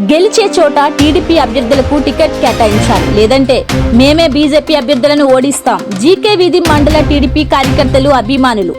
గెలిచే చోట టీడీపీ అభ్యర్థులకు టికెట్ కేటాయించాలి, లేదంటే మేమే బీజేపీ అభ్యర్థులను ఓడిస్తాం. జీకే వీధి మండల టీడీపీ కార్యకర్తలు, అభిమానులు.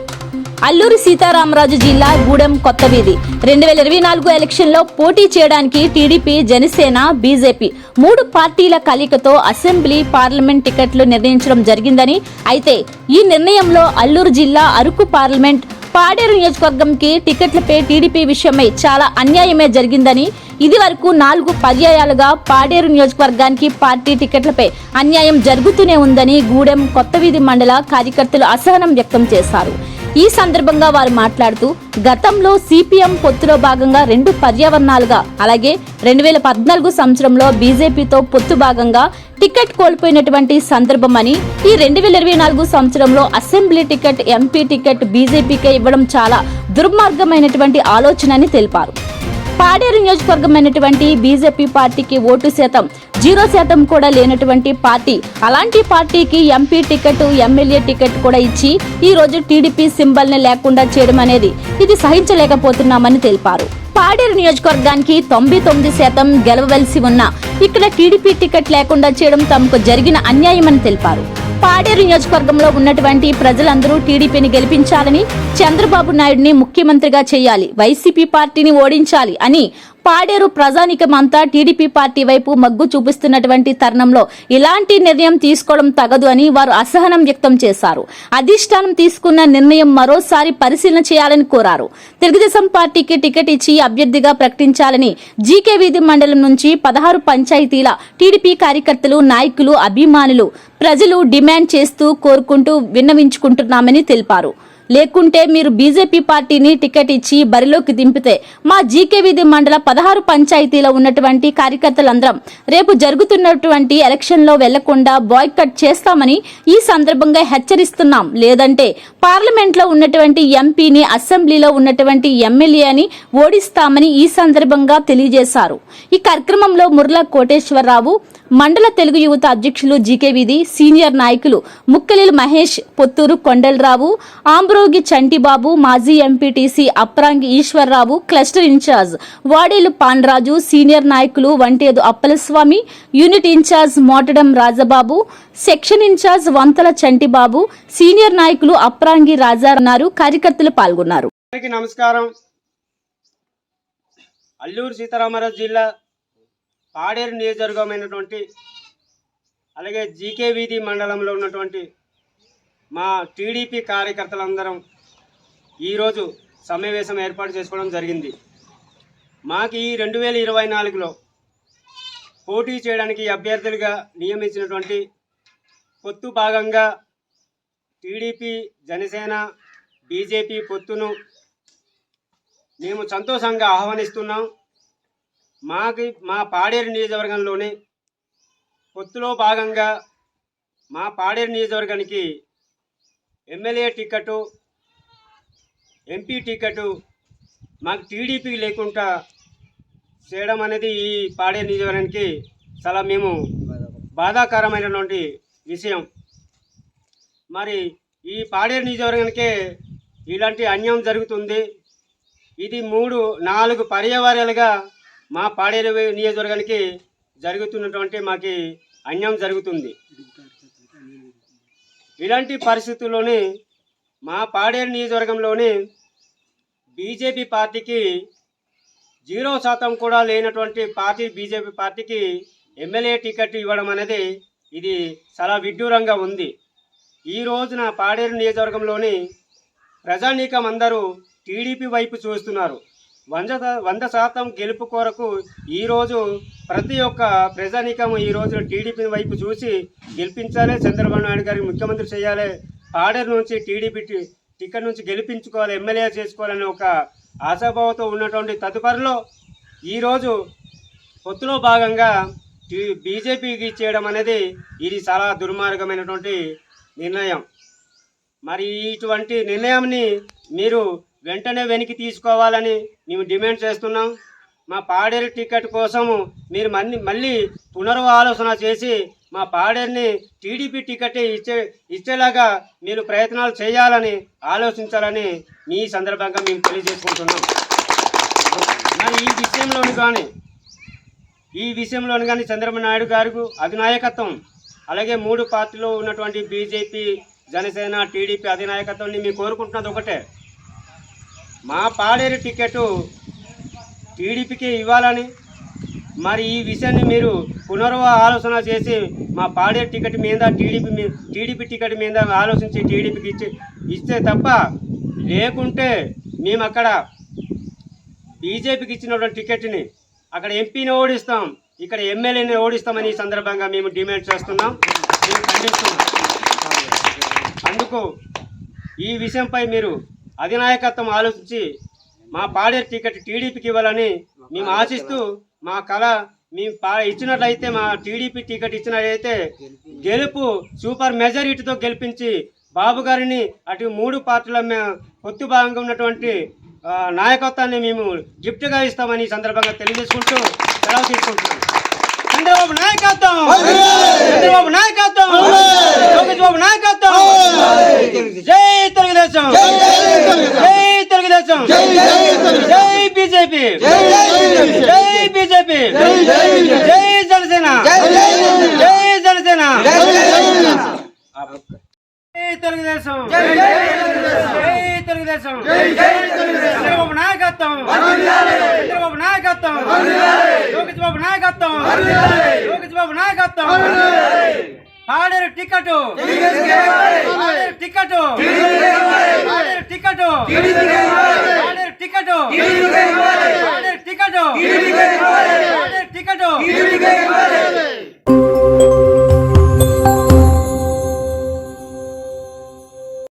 అల్లూరి సీతారామరాజు జిల్లా గూడెం కొత్త వీధి 2024 ఎలక్షన్లో పోటీ చేయడానికి టీడీపీ, జనసేన, బీజేపీ 3 పార్టీల కలయికతో అసెంబ్లీ, పార్లమెంట్ టికెట్లు నిర్ణయించడం జరిగిందని, అయితే ఈ నిర్ణయంలో అల్లూరు జిల్లా అరకు పార్లమెంట్, పాడేరు నియోజకవర్గంకి టికెట్లపై టీడీపీ విషయమై చాలా అన్యాయమే జరిగిందని, ఇది వరకు 4 పర్యాయాలుగా పాడేరు నియోజకవర్గానికి పార్టీ టికెట్లపై అన్యాయం జరుగుతూనే ఉందని గూడెం కొత్త వీధి మండల కార్యకర్తలు అసహనం వ్యక్తం చేశారు. ఈ సందర్భంగా వారు మాట్లాడుతూ, గతంలో సిపిఎం పొత్తులో భాగంగా 2 పర్యావరణాలుగా, అలాగే 2014 సంవత్సరంలో బీజేపీతో పొత్తు భాగంగా టికెట్ కోల్పోయినటువంటి సందర్భమని, ఈ 2024 సంవత్సరంలో అసెంబ్లీ టికెట్, ఎంపీ టికెట్ బీజేపీకే ఇవ్వడం చాలా దుర్మార్గమైనటువంటి ఆలోచన అని తెలిపారు. పాడేరు నియోజకవర్గమైనటువంటి బీజేపీ పార్టీకి ఓటు శాతం 0% కూడా లేనటువంటి పార్టీ, అలాంటి పార్టీకి ఎంపీ టికెట్, ఎమ్మెల్యే టికెట్ కూడా ఇచ్చి ఈ రోజు టీడీపీ సింబల్ ని లేకుండా చేయడం అనేది ఇది సహించలేకపోతున్నామని తెలిపారు. పాడేరు నియోజకవర్గానికి 99% గెలవవలసి ఉన్నా ఇక్కడ టీడీపీ టికెట్ లేకుండా చేయడం తమకు జరిగిన అన్యాయమని తెలిపారు. పాడేరు నియోజకవర్గంలో ఉన్నటువంటి ప్రజలందరూ టీడీపీని గెలిపించాలని, చంద్రబాబు నాయుడిని ముఖ్యమంత్రిగా చేయాలి, వైసీపీ పార్టీని ఓడించాలి అని పాడేరు ప్రజానికమంతా టీడీపీ పార్టీ వైపు మగ్గు చూపిస్తున్నటువంటి తరుణంలో ఇలాంటి నిర్ణయం తీసుకోవడం తగదు అని వారు అసహనం వ్యక్తం చేశారు. అధిష్టానం తీసుకున్న నిర్ణయం మరోసారి పరిశీలన చేయాలని కోరారు. తెలుగుదేశం పార్టీకి టికెట్ ఇచ్చి అభ్యర్థిగా ప్రకటించాలని జీకే వీధి మండలం నుంచి 16 పంచాయతీల టీడీపీ కార్యకర్తలు, నాయకులు, అభిమానులు, ప్రజలు డిమాండ్ చేస్తూ కోరుకుంటూ విన్నవించుకుంటున్నామని తెలిపారు. లేకుంటే మీరు బీజేపీ పార్టీని టికెట్ ఇచ్చి బరిలోకి దింపితే మా జీకే వీధి మండల 16 పంచాయతీలో ఉన్నటువంటి కార్యకర్తలందరం రేపు జరుగుతున్నటువంటి ఎలక్షన్లో వెళ్లకుండా బాయ్కట్ చేస్తామని ఈ సందర్భంగా హెచ్చరిస్తున్నాం. లేదంటే పార్లమెంట్లో ఉన్నటువంటి ఎంపీని, అసెంబ్లీలో ఉన్నటువంటి ఎమ్మెల్యేని ఓడిస్తామని ఈ సందర్భంగా తెలియజేశారు. ఈ కార్యక్రమంలో ముర్లా కోటేశ్వరరావు, మండల తెలుగు యువత అధ్యక్షులు జీకే వీధి సీనియర్ నాయకులు ముక్కలిల్ మహేష్, పొత్తూరు కొండలరావు, ఆంబ్రోగి చంటిబాబు, మాజీ MPTC Aprangi Eswarrao, cluster incharge Vadelu Pandraju, senior నాయకులు Vantedu Appalaswamy, unit incharge Motadam Rajababu, section incharge Vantala Chantibabu, senior నాయకులు అప్రాంగి రాజా అన్నారు. కార్యకర్తలు పాల్గొన్నారు. నమస్కారం. అల్లూరు సీతారామరాజు జిల్లా పాడేరు నియోజకవర్గమైనటువంటి, అలాగే జీకే వీధి మండలంలో ఉన్నటువంటి మా టీడీపీ కార్యకర్తలందరం ఈరోజు సమావేశం ఏర్పాటు చేసుకోవడం జరిగింది. మాకు ఈ 2024లో పోటీ చేయడానికి అభ్యర్థులుగా నియమించినటువంటి పొత్తు భాగంగా టీడీపీ, జనసేన, బీజేపీ పొత్తును మేము సంతోషంగా ఆహ్వానిస్తున్నాం. మా పాడేరు నియోజకవర్గంలోనే పొత్తులో భాగంగా మా పాడేరు నియోజకవర్గానికి ఎమ్మెల్యే టికెట్, ఎంపీ టికెట్ మాకు టీడీపీ లేకుండా చేయడం అనేది ఈ పాడేరు నియోజకవర్గానికి చాలా మేము బాధాకరమైనటువంటి విషయం. మరి ఈ పాడేరు నియోజకవర్గానికే ఇలాంటి అన్యాయం జరుగుతుంది. ఇది 3-4 పర్యావరణాలుగా మా పాడేరు నియోజకవర్గానికి జరుగుతున్నటువంటి మాకు అన్యాయం జరుగుతుంది. ఇలాంటి పరిస్థితుల్లోనే మా పాడేరు నియోజకవర్గంలోని బీజేపీ పార్టీకి 0% కూడా లేనటువంటి పార్టీ, బీజేపీ పార్టీకి ఎమ్మెల్యే టికెట్ ఇవ్వడం అనేది ఇది చాలా విడ్డూరంగా ఉంది. ఈ రోజున పాడేరు నియోజకవర్గంలోని ప్రజానీకం అందరూ టీడీపీ వైపు చూస్తున్నారు. 100% గెలుపు కొరకు ఈరోజు ప్రతి ఒక్క ప్రజానీకం ఈరోజు టీడీపీ వైపు చూసి గెలిపించాలి, చంద్రబాబు నాయుడు గారికి ముఖ్యమంత్రి చేయాలి, పాడేరు నుంచి టీడీపీ టికెట్ నుంచి గెలిపించుకోవాలి, ఎమ్మెల్యే చేసుకోవాలని ఒక ఆశాభావంతో ఉన్నటువంటి తదుపరిలో ఈరోజు పొత్తులో భాగంగా బీజేపీకి చేయడం అనేది ఇది చాలా దుర్మార్గమైనటువంటి నిర్ణయం. మరి ఇటువంటి నిర్ణయాన్ని మీరు వెంటనే వెనక్కి తీసుకోవాలని మేము డిమాండ్ చేస్తున్నాం. మా పాడేరు టికెట్ కోసము మీరు మళ్ళీ పునరాలోచన చేసి మా పాడేరుని టీడీపీ టికెట్ ఇచ్చేలాగా మీరు ప్రయత్నాలు చేయాలని ఆలోచించాలని మీ సందర్భంగా మేము తెలియజేసుకుంటున్నాం. మరి ఈ విషయంలోని కానీ ఈ విషయంలోని కానీ చంద్రబాబు నాయుడు గారు అధినాయకత్వం, అలాగే 3 పార్టీలో ఉన్నటువంటి బీజేపీ, జనసేన, టీడీపీ అధినాయకత్వాన్ని మేము కోరుకుంటున్నది ఒకటే, మా పాడేరు టికెట్ టీడీపీకి ఇవ్వాలని. మరి ఈ విషయాన్ని మీరు ఆలోచన చేసి మా పాడేరు టికెట్ మీద టీడీపీ టికెట్ మీద ఆలోచించి టీడీపీకి ఇస్తే తప్ప, లేకుంటే మేము అక్కడ బీజేపీకి ఇచ్చినటువంటి టికెట్ని అక్కడ ఎంపీని ఓడిస్తాం, ఇక్కడ ఎమ్మెల్యేని ఓడిస్తామని ఈ సందర్భంగా మేము డిమాండ్ చేస్తున్నాం, మేము ఖండిస్తున్నాం. అందుకు ఈ విషయంపై మీరు అధినాయకత్వం ఆలోచించి మా పాడేరు టికెట్ టీడీపీకి ఇవ్వాలని మేము ఆశిస్తూ, మా కళ మేము ఇచ్చినట్లయితే, మా టీడీపీ టికెట్ ఇచ్చినట్లయితే గెలుపు సూపర్ మెజారిటీతో గెలిపించి బాబు గారిని అటు 3 పార్టీల పొత్తు భాగంగా ఉన్నటువంటి నాయకత్వాన్ని మేము గిఫ్ట్గా ఇస్తామని ఈ సందర్భంగా తెలియజేసుకుంటూ సెలవు తీసుకుంటున్నాం. చంద్రబాబు నాయకత్వం, చంద్రబాబు నాయకత్వం, లోకేష్ బాబు నాయకత్వం. జై తెలుగుదేశం, జై తెలుగుదేశం, జై బీజేపీ, జై బీజేపీ, జై జనసేన, జై జనసేన, జై తెలుగుదేశం, జై తెలుగుదేశం, చంద్రబాబు నాయకత్వం, చంద్రబాబు నాయకత్వం, లోకేష్ బాబు నాయకత్వం, లోకేష్ బాబు నాయకత్వం. Paderu ticket, Paderu ticket, Paderu ticket, Paderu ticket, Paderu ticket, Paderu ticket.